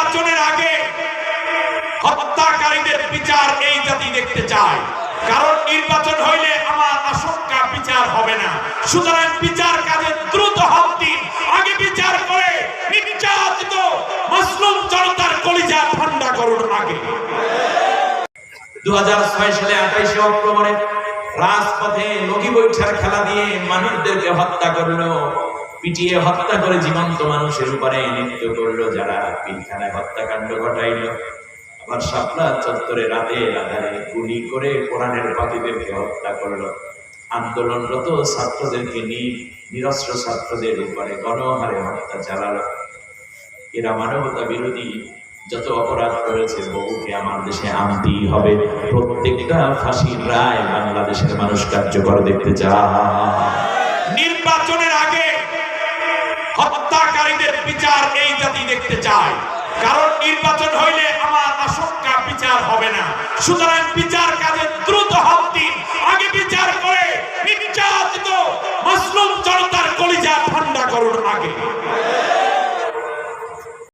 নির্বাচনের আগে হত্যাকারীদের বিচার এই জাতি দেখতে চায়, কারণ নির্বাচন হইলে আমার আশঙ্কা বিচার হবে না। সুতরাং বিচার কাজে দ্রুত হাত দিন, আগে বিচার করে নির্যাতিত মাসলুম জনতার কলিজা ঠান্ডা করুন আগে। 2006 সালে 28 অক্টোবরে রাজপথে লগি বৈঠার খেলা দিয়ে মানুষদেরকে হত্যা করলো, পিটিয়ে হত্যা করে জীবন্ত মানুষের উপরে নৃত্য করলো যারা, পিলখানায় হত্যাকাণ্ড ঘটাইলো। আবার শাপলা চত্বরে রাতে আধারে গুলি করে কোরআনের পাপীদেরকে হত্যা করলো। আন্দোলনরত ছাত্রদেরকে নিরস্ত্র ছাত্রদের উপরে গণহারে হত্যা চালালো। এরা মানবতা বিরোধী যত অপরাধ করেছে বহুকে আমার দেশে আনতেই হবে। প্রত্যেকটা ফাঁসির রায় বাংলাদেশের মানুষ কার্যকর দেখতে চায়। নির্বাচনের আগে হত্যাকারীদের বিচার এই জাতি দেখতে চায়, কারণ নির্বাচন হইলে আমার আশঙ্কা বিচার হবে না। সুতরাং বিচার